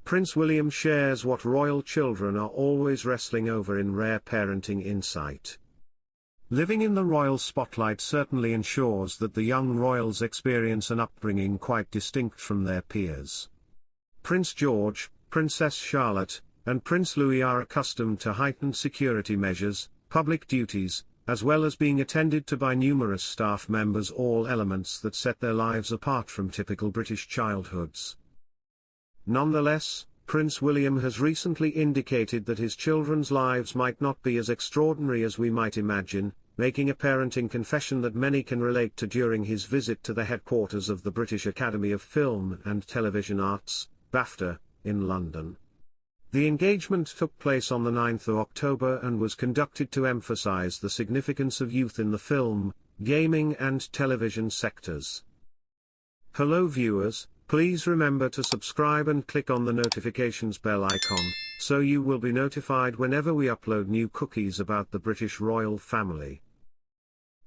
Prince William shares what royal children are always wrestling over in rare parenting insight. Living in the royal spotlight certainly ensures that the young royals experience an upbringing quite distinct from their peers. Prince George, Princess Charlotte, and Prince Louis are accustomed to heightened security measures, public duties, as well as being attended to by numerous staff members, all elements that set their lives apart from typical British childhoods. Nonetheless, Prince William has recently indicated that his children's lives might not be as extraordinary as we might imagine, making a parenting confession that many can relate to during his visit to the headquarters of the British Academy of Film and Television Arts, BAFTA, in London. The engagement took place on the 9th of October and was conducted to emphasize the significance of youth in the film, gaming and television sectors. Hello viewers, please remember to subscribe and click on the notifications bell icon, so you will be notified whenever we upload new cookies about the British royal family.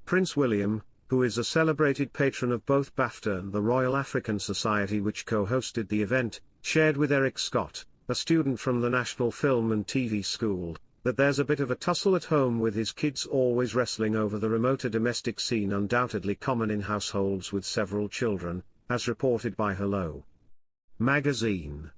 Prince William, who is a celebrated patron of both BAFTA and the Royal African Society which co-hosted the event, shared with Eric Scott, a student from the National Film and TV School, that there's a bit of a tussle at home with his kids always wrestling over the remoter domestic scene, undoubtedly common in households with several children, as reported by Hello magazine.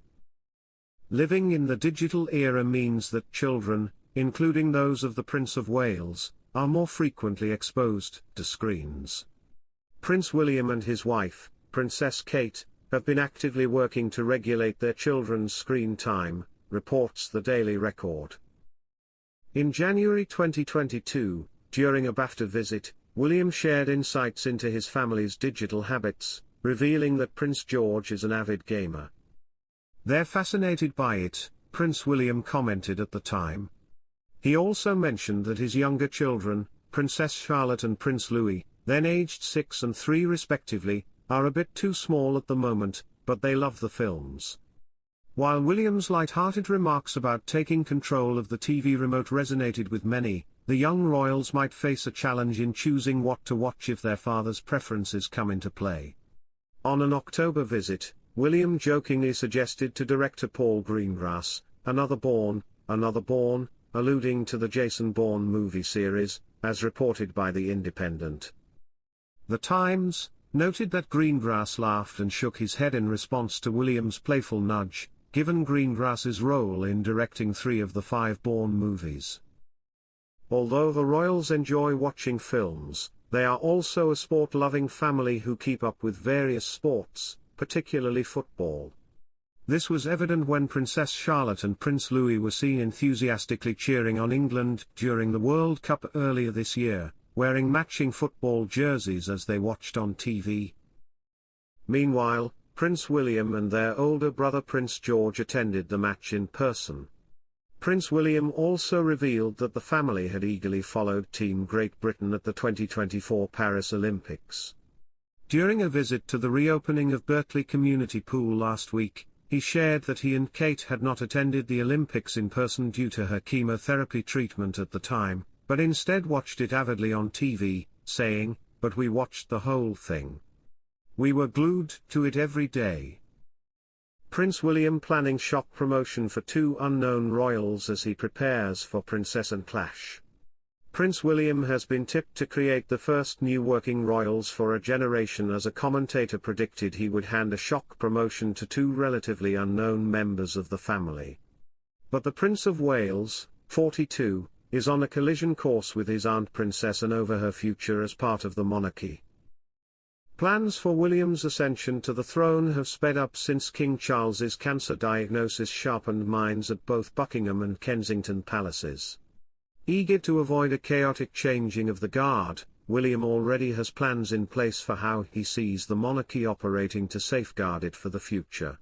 Living in the digital era means that children, including those of the Prince of Wales, are more frequently exposed to screens. Prince William and his wife, Princess Kate, have been actively working to regulate their children's screen time, reports the Daily Record. In January 2022, during a BAFTA visit, William shared insights into his family's digital habits, revealing that Prince George is an avid gamer. "They're fascinated by it," Prince William commented at the time. He also mentioned that his younger children, Princess Charlotte and Prince Louis, then aged 6 and 3 respectively, are a bit too small at the moment, but they love the films. While William's light-hearted remarks about taking control of the TV remote resonated with many, the young royals might face a challenge in choosing what to watch if their father's preferences come into play. On an October visit, William jokingly suggested to director Paul Greengrass, another Bourne, alluding to the Jason Bourne movie series, as reported by The Independent. The Times noted that Greengrass laughed and shook his head in response to William's playful nudge, given Greengrass's role in directing 3 of the 5 Bourne movies. Although the royals enjoy watching films, they are also a sport-loving family who keep up with various sports, particularly football. This was evident when Princess Charlotte and Prince Louis were seen enthusiastically cheering on England during the World Cup earlier this year, wearing matching football jerseys as they watched on TV. Meanwhile, Prince William and their older brother Prince George attended the match in person. Prince William also revealed that the family had eagerly followed Team Great Britain at the 2024 Paris Olympics. During a visit to the reopening of Berkeley Community Pool last week, he shared that he and Kate had not attended the Olympics in person due to her chemotherapy treatment at the time, but instead watched it avidly on TV, saying, "But we watched the whole thing. We were glued to it every day." Prince William planning shock promotion for 2 unknown royals as he prepares for Princess Anne clash. Prince William has been tipped to create the first new working royals for a generation, as a commentator predicted he would hand a shock promotion to 2 relatively unknown members of the family. But the Prince of Wales, 42, is on a collision course with his aunt Princess Anne over her future as part of the monarchy. Plans for William's ascension to the throne have sped up since King Charles's cancer diagnosis sharpened minds at both Buckingham and Kensington palaces. Eager to avoid a chaotic changing of the guard, William already has plans in place for how he sees the monarchy operating to safeguard it for the future.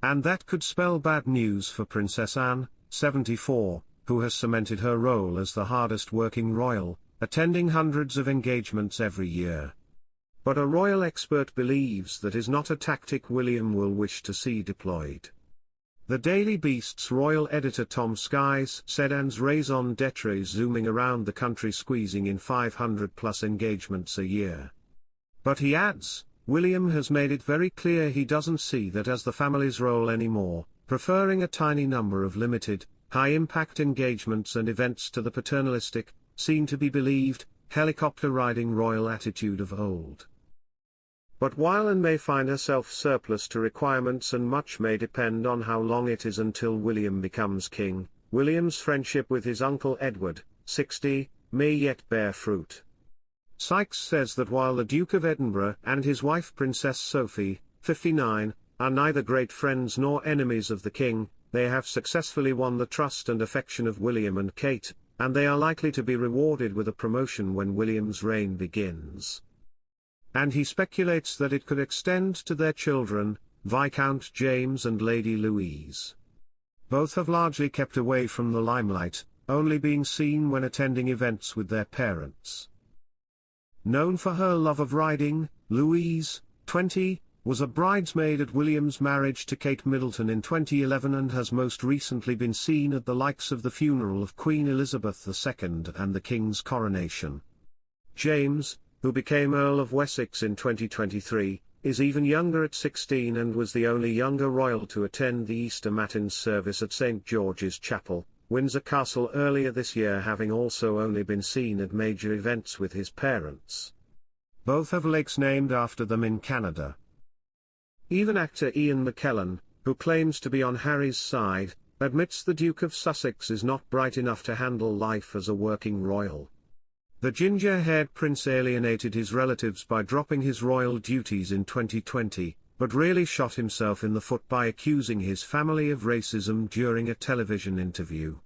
And that could spell bad news for Princess Anne, 74, who has cemented her role as the hardest working royal, attending hundreds of engagements every year. But a royal expert believes that is not a tactic William will wish to see deployed. The Daily Beast's royal editor Tom Skies said Anne's raison d'etre is zooming around the country, squeezing in 500+ engagements a year. But he adds, William has made it very clear he doesn't see that as the family's role anymore, preferring a tiny number of limited, high-impact engagements and events to the paternalistic, seen-to-be-believed, helicopter-riding royal attitude of old. But while Anne may find herself surplus to requirements and much may depend on how long it is until William becomes king, William's friendship with his uncle Edward, 60, may yet bear fruit. Sykes says that while the Duke of Edinburgh and his wife Princess Sophie, 59, are neither great friends nor enemies of the king, they have successfully won the trust and affection of William and Kate, and they are likely to be rewarded with a promotion when William's reign begins. And he speculates that it could extend to their children, Viscount James and Lady Louise. Both have largely kept away from the limelight, only being seen when attending events with their parents. Known for her love of riding, Louise, 20, was a bridesmaid at William's marriage to Kate Middleton in 2011 and has most recently been seen at the likes of the funeral of Queen Elizabeth II and the King's coronation. James, who became Earl of Wessex in 2023, is even younger at 16 and was the only younger royal to attend the Easter Matins service at St. George's Chapel, Windsor Castle earlier this year, having also only been seen at major events with his parents. Both have lakes named after them in Canada. Even actor Ian McKellen, who claims to be on Harry's side, admits the Duke of Sussex is not bright enough to handle life as a working royal. The ginger-haired prince alienated his relatives by dropping his royal duties in 2020, but really shot himself in the foot by accusing his family of racism during a television interview.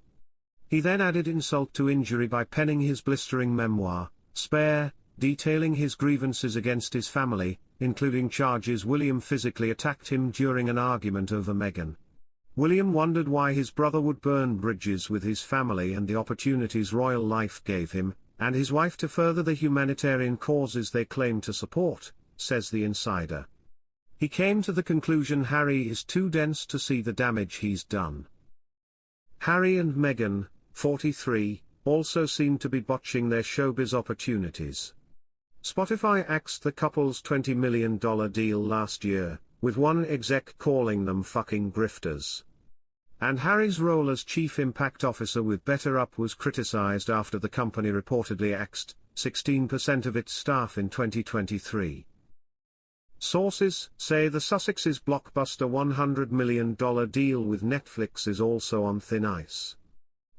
He then added insult to injury by penning his blistering memoir, Spare, detailing his grievances against his family, including charges William physically attacked him during an argument over Meghan. William wondered why his brother would burn bridges with his family and the opportunities royal life gave him, and his wife to further the humanitarian causes they claim to support, says the insider. He came to the conclusion Harry is too dense to see the damage he's done. Harry and Meghan, 43, also seem to be botching their showbiz opportunities. Spotify axed the couple's $20 million deal last year, with one exec calling them fucking grifters. And Harry's role as chief impact officer with BetterUp was criticized after the company reportedly axed 16% of its staff in 2023. Sources say the Sussex's blockbuster $100 million deal with Netflix is also on thin ice.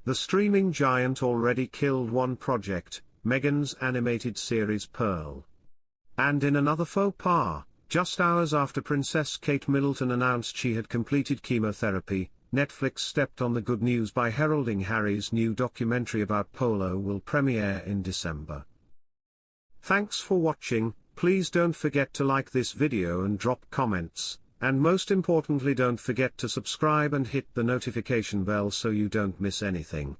The streaming giant already killed one project, Meghan's animated series Pearl. And in another faux pas, just hours after Princess Kate Middleton announced she had completed chemotherapy, Netflix stepped on the good news by heralding Harry's new documentary about Polo will premiere in December. Thanks for watching. Please don't forget to like this video and drop comments, and most importantly don't forget to subscribe and hit the notification bell so you don't miss anything.